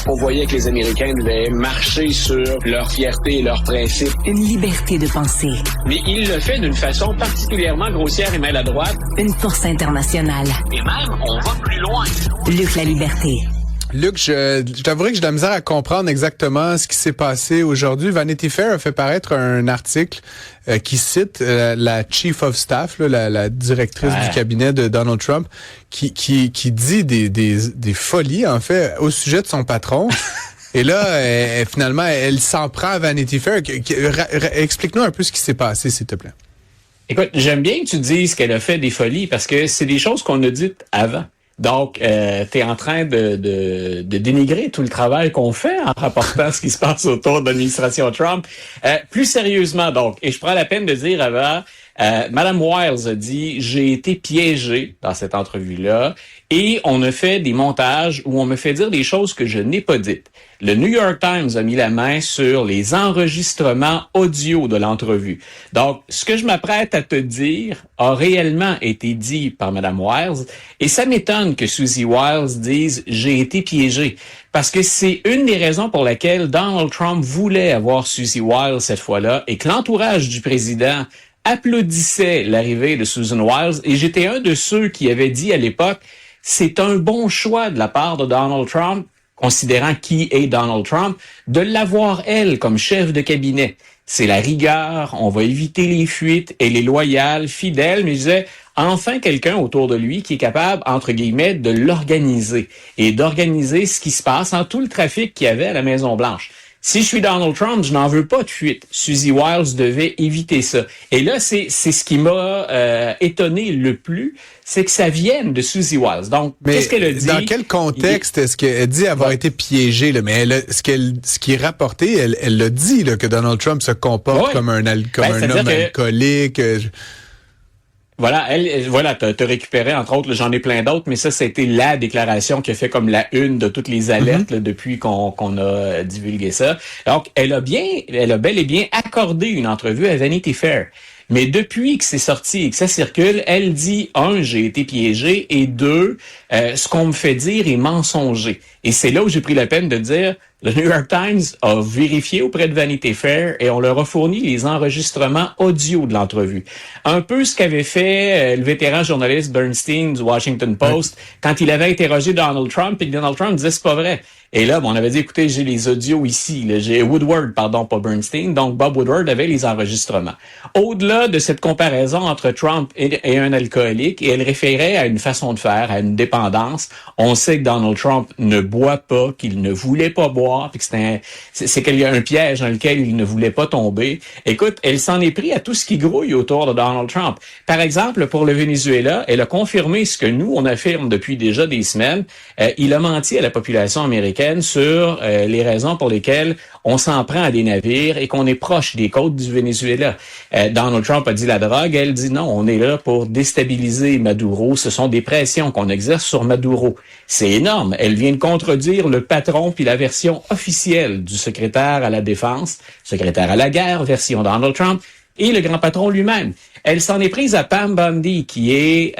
On voyait que les Américains devaient marcher sur leur fierté et leurs principes. Une liberté de penser. Mais il le fait d'une façon particulièrement grossière et maladroite. Une force internationale. Et même, on va plus loin. Luc La Liberté. Luc, je t'avouerai que j'ai de la misère à comprendre exactement ce qui s'est passé aujourd'hui. Vanity Fair a fait paraître un article qui cite la Chief of Staff, là, la directrice du cabinet de Donald Trump, qui dit des folies, en fait, au sujet de son patron. Et là, finalement, elle s'en prend à Vanity Fair. Explique-nous un peu ce qui s'est passé, s'il te plaît. Écoute, j'aime bien que tu dises qu'elle a fait des folies parce que c'est des choses qu'on a dites avant. Donc, t'es en train de dénigrer tout le travail qu'on fait en rapportant ce qui se passe autour de l'administration Trump. Plus sérieusement, donc, et je prends la peine de dire avant, Madame Wiles a dit « J'ai été piégée dans cette entrevue-là et on a fait des montages où on me fait dire des choses que je n'ai pas dites. » Le New York Times a mis la main sur les enregistrements audio de l'entrevue. Donc, ce que je m'apprête à te dire a réellement été dit par Madame Wiles et ça m'étonne que Susie Wiles dise « J'ai été piégée ». Parce que c'est une des raisons pour laquelle Donald Trump voulait avoir Susie Wiles cette fois-là et que l'entourage du président applaudissait l'arrivée de Susan Wiles. Et j'étais un de ceux qui avait dit à l'époque, c'est un bon choix de la part de Donald Trump, considérant qui est Donald Trump, de l'avoir, elle, comme chef de cabinet. C'est la rigueur, on va éviter les fuites, elle est loyale, fidèle, mais je disais, enfin quelqu'un autour de lui qui est capable, entre guillemets, de l'organiser et d'organiser ce qui se passe en tout le trafic qu'il y avait à la Maison-Blanche. Si je suis Donald Trump, je n'en veux pas de fuite. Susie Wiles devait éviter ça. Et là, c'est ce qui m'a étonné le plus, c'est que ça vienne de Susie Wiles. Donc, qu'est-ce qu'elle a dit? Dans quel contexte est-ce qu'elle dit avoir été piégée? Là? Mais ce qui est rapporté, elle l'a dit là, que Donald Trump se comporte comme un homme alcoolique. Voilà, t'as récupéré, entre autres, j'en ai plein d'autres, mais ça a été la déclaration qui a fait comme la une de toutes les alertes là, depuis qu'on a divulgué ça. Donc, elle a bel et bien accordé une entrevue à Vanity Fair. Mais depuis que c'est sorti et que ça circule, elle dit, j'ai été piégée, et deux, ce qu'on me fait dire est mensonger. Et c'est là où j'ai pris la peine de dire, le New York Times a vérifié auprès de Vanity Fair et on leur a fourni les enregistrements audio de l'entrevue. Un peu ce qu'avait fait le vétéran journaliste Bernstein du Washington Post quand il avait interrogé Donald Trump et que Donald Trump disait c'est pas vrai. Et là, on avait dit, écoutez, j'ai les audios ici. Là, j'ai Woodward, pas Bernstein. Donc, Bob Woodward avait les enregistrements. Au-delà de cette comparaison entre Trump et un alcoolique, et elle référait à une façon de faire, à une dépendance. On sait que Donald Trump ne boit pas, qu'il ne voulait pas boire, puis que c'est qu'il y a un piège dans lequel il ne voulait pas tomber. Écoute, elle s'en est pris à tout ce qui grouille autour de Donald Trump. Par exemple, pour le Venezuela, elle a confirmé ce que nous, on affirme depuis déjà des semaines. Il a menti à la population américaine sur les raisons pour lesquelles on s'en prend à des navires et qu'on est proche des côtes du Venezuela. Donald Trump a dit la drogue, elle dit non, on est là pour déstabiliser Maduro. Ce sont des pressions qu'on exerce sur Maduro. C'est énorme. Elle vient de contredire le patron puis la version officielle du secrétaire à la défense, secrétaire à la guerre, version Donald Trump, et le grand patron lui-même. Elle s'en est prise à Pam Bondi, qui est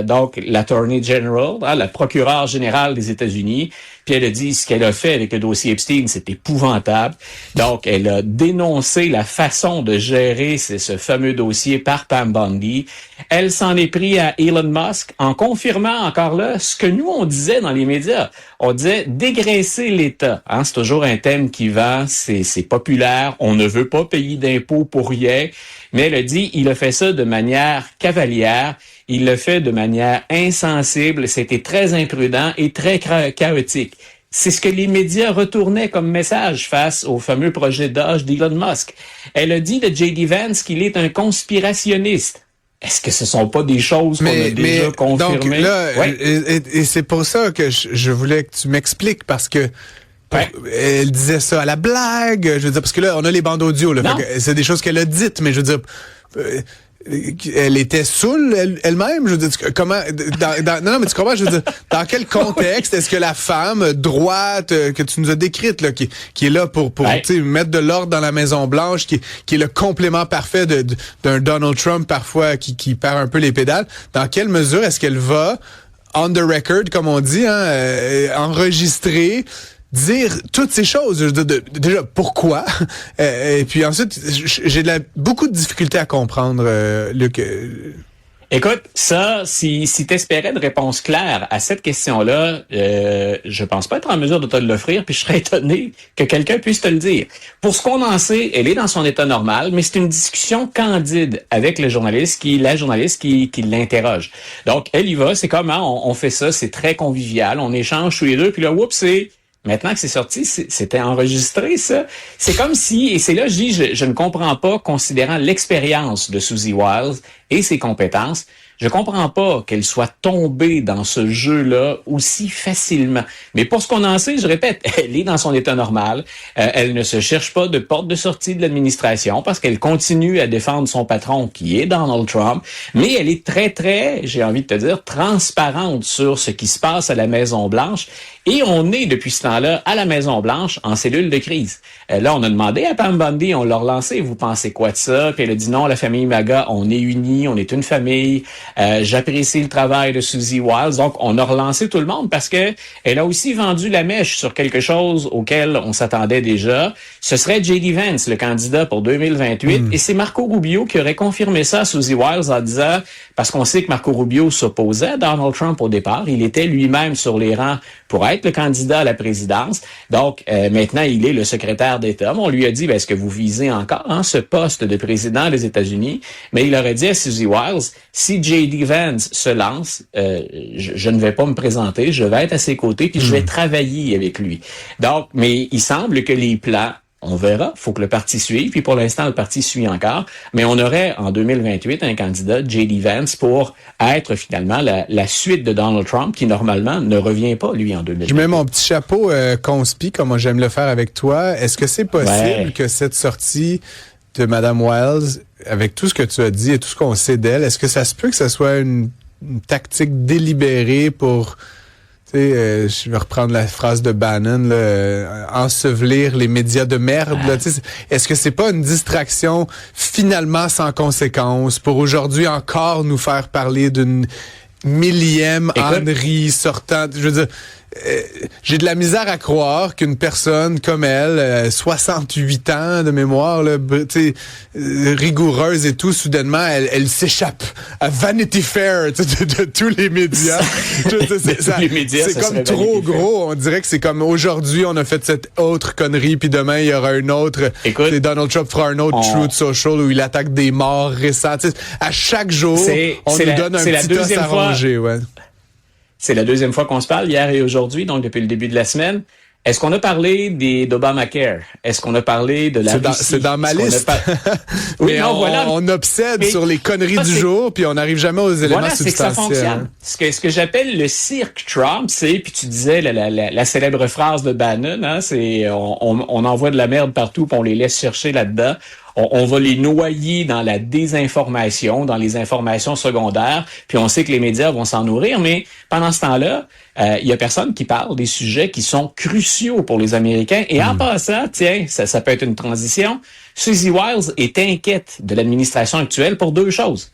donc l'Attorney General, la procureure générale des États-Unis. Puis elle a dit ce qu'elle a fait avec le dossier Epstein, c'est épouvantable. Donc, elle a dénoncé la façon de gérer ce fameux dossier par Pam Bondi. Elle s'en est pris à Elon Musk en confirmant encore là ce que nous, on disait dans les médias. On disait dégraisser l'État. C'est toujours un thème qui vend, c'est populaire, on ne veut pas payer d'impôts pour rien. Mais elle a dit, il a fait ça de manière cavalière. Il le fait de manière insensible, c'était très imprudent et très chaotique. C'est ce que les médias retournaient comme message face au fameux projet d'âge d'Elon Musk. Elle a dit de J.D. Vance qu'il est un conspirationniste. Est-ce que ce sont pas des choses qu'on a déjà confirmées? Donc là, et c'est pour ça que je voulais que tu m'expliques, parce que elle disait ça à la blague, je veux dire, parce que là, on a les bandes audio, là, c'est des choses qu'elle a dites, mais je veux dire, elle était saoule elle-même, je veux dire, comment, non, mais tu comprends, je veux dire, dans quel contexte est-ce que la femme droite que tu nous as décrite, là, qui est là pour tu sais, mettre de l'ordre dans la Maison-Blanche, qui est le complément parfait d'un Donald Trump parfois qui perd un peu les pédales, dans quelle mesure est-ce qu'elle va on the record, comme on dit, enregistrer dire toutes ces choses. Déjà, pourquoi? Et puis ensuite, j'ai beaucoup de difficultés à comprendre, Luc. Écoute, ça, si t'espérais de réponse claire à cette question-là, je pense pas être en mesure de te l'offrir, puis je serais étonné que quelqu'un puisse te le dire. Pour ce qu'on en sait, elle est dans son état normal, mais c'est une discussion candide avec la journaliste qui l'interroge. Donc, elle y va, c'est comme, on fait ça, c'est très convivial, on échange tous les deux, puis là, maintenant que c'est sorti, c'était enregistré, ça. C'est comme si, et c'est là, je dis, je ne comprends pas, considérant l'expérience de Susie Wiles et ses compétences, je comprends pas qu'elle soit tombée dans ce jeu-là aussi facilement. Mais pour ce qu'on en sait, je répète, elle est dans son état normal. Elle ne se cherche pas de porte de sortie de l'administration parce qu'elle continue à défendre son patron qui est Donald Trump. Mais elle est très, très, j'ai envie de te dire, transparente sur ce qui se passe à la Maison-Blanche. Et on est, depuis ce temps-là, à la Maison-Blanche en cellule de crise. Là, on a demandé à Pam Bondi, on l'a relancé, vous pensez quoi de ça? Puis elle a dit non, la famille MAGA, on est unis, on est une famille. J'apprécie le travail de Susie Wiles. Donc, on a relancé tout le monde parce que elle a aussi vendu la mèche sur quelque chose auquel on s'attendait déjà. Ce serait J.D. Vance, le candidat pour 2028. Et c'est Marco Rubio qui aurait confirmé ça à Susie Wiles en disant, parce qu'on sait que Marco Rubio s'opposait à Donald Trump au départ. Il était lui-même sur les rangs pour être le candidat à la présidence. Donc, maintenant, il est le secrétaire d'État. On lui a dit, est-ce que vous visez encore ce poste de président des États-Unis? Mais il aurait dit à Susie Wiles, si J.D. Vance se lance, je ne vais pas me présenter, je vais être à ses côtés, puis je vais travailler avec lui. Donc, mais il semble que les plans, on verra, faut que le parti suive, puis pour l'instant, le parti suit encore, mais on aurait en 2028 un candidat, J.D. Vance, pour être finalement la suite de Donald Trump, qui normalement ne revient pas, lui, en 2028. Je mets mon petit chapeau conspi, comme moi j'aime le faire avec toi. Est-ce que c'est possible que cette sortie de Mme Wiles, avec tout ce que tu as dit et tout ce qu'on sait d'elle, est-ce que ça se peut que ce soit une tactique délibérée pour, tu sais, je vais reprendre la phrase de Bannon, là, ensevelir les médias de merde, là, tu sais, est-ce que c'est pas une distraction finalement sans conséquence pour aujourd'hui encore nous faire parler d'une millième ânnerie sortant, je veux dire, j'ai de la misère à croire qu'une personne comme elle, 68 ans de mémoire, là, rigoureuse et tout, soudainement, elle s'échappe à Vanity Fair de tous les médias. C'est comme trop gros. On dirait que c'est comme aujourd'hui, on a fait cette autre connerie, puis demain, il y aura une autre. Écoute, Donald Trump fera un autre Truth Social où il attaque des morts récents. T'sais, à chaque jour, on nous donne un petit os à ronger. Ouais. C'est la deuxième fois qu'on se parle, hier et aujourd'hui, donc depuis le début de la semaine. Est-ce qu'on a parlé d'Obamacare? Est-ce qu'on a parlé de la Russie? C'est dans ma liste. Oui, mais on obsède sur les conneries du jour, puis on n'arrive jamais aux éléments substantiels. C'est que ça fonctionne. Ce que j'appelle le cirque Trump, c'est, puis tu disais la célèbre phrase de Bannon, c'est on envoie de la merde partout, puis on les laisse chercher là-dedans. On va les noyer dans la désinformation, dans les informations secondaires, puis on sait que les médias vont s'en nourrir, mais pendant ce temps-là, il y a personne qui parle des sujets qui sont cruciaux pour les Américains. Et en passant, tiens, ça peut être une transition, Susie Wiles est inquiète de l'administration actuelle pour deux choses.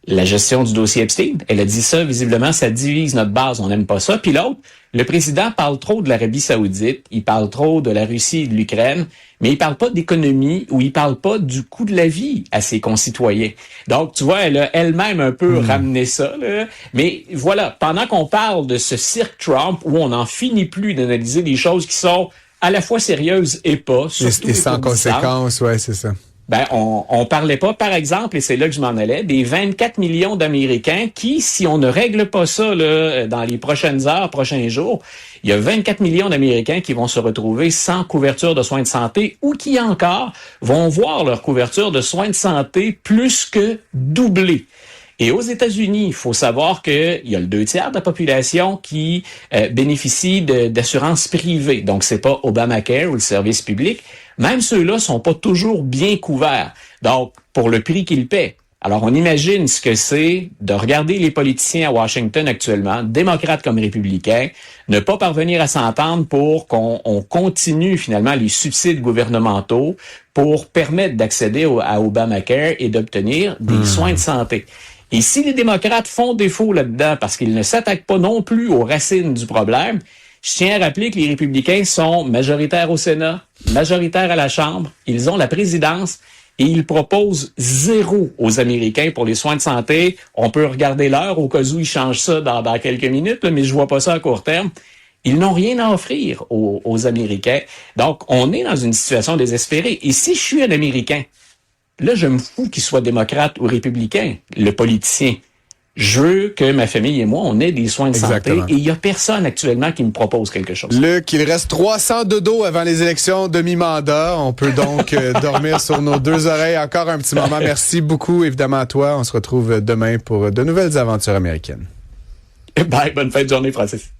La gestion du dossier Epstein, elle a dit ça, visiblement, ça divise notre base, on n'aime pas ça. Puis l'autre, le président parle trop de l'Arabie Saoudite, il parle trop de la Russie et de l'Ukraine, mais il parle pas d'économie ou il parle pas du coût de la vie à ses concitoyens. Donc, tu vois, elle a elle-même un peu ramené ça, là. Mais voilà, pendant qu'on parle de ce cirque Trump où on n'en finit plus d'analyser des choses qui sont à la fois sérieuses et pas, et sans conséquence, ouais, c'est ça. On parlait pas, par exemple, et c'est là que je m'en allais, des 24 millions d'Américains qui, si on ne règle pas ça là, dans les prochaines heures, prochains jours, il y a 24 millions d'Américains qui vont se retrouver sans couverture de soins de santé ou qui encore vont voir leur couverture de soins de santé plus que doubler. Et aux États-Unis, il faut savoir qu'il y a le 2/3 de la population qui bénéficie d'assurance privée. Donc, c'est pas Obamacare ou le service public. Même ceux-là sont pas toujours bien couverts. Donc, pour le prix qu'ils paient. Alors, on imagine ce que c'est de regarder les politiciens à Washington actuellement, démocrates comme républicains, ne pas parvenir à s'entendre pour qu'on continue finalement les subsides gouvernementaux pour permettre d'accéder à Obamacare et d'obtenir des soins de santé. Et si les démocrates font défaut là-dedans parce qu'ils ne s'attaquent pas non plus aux racines du problème, Je tiens à rappeler que les républicains sont majoritaires au Sénat, majoritaires à la Chambre, ils ont la présidence et ils proposent 0 aux Américains pour les soins de santé. On peut regarder l'heure au cas où ils changent ça dans quelques minutes, là, mais je vois pas ça à court terme. Ils n'ont rien à offrir aux Américains. Donc, on est dans une situation désespérée. Et si je suis un Américain, là, je me fous qu'il soit démocrate ou républicain, le politicien. Je veux que ma famille et moi, on ait des soins de Exactement. santé et il y a personne actuellement qui me propose quelque chose. Luc, il reste 300 dodos avant les élections demi-mandat. On peut donc dormir sur nos 2 oreilles encore un petit moment. Merci beaucoup, évidemment, à toi. On se retrouve demain pour de nouvelles aventures américaines. Bye, bonne fin de journée, Francis.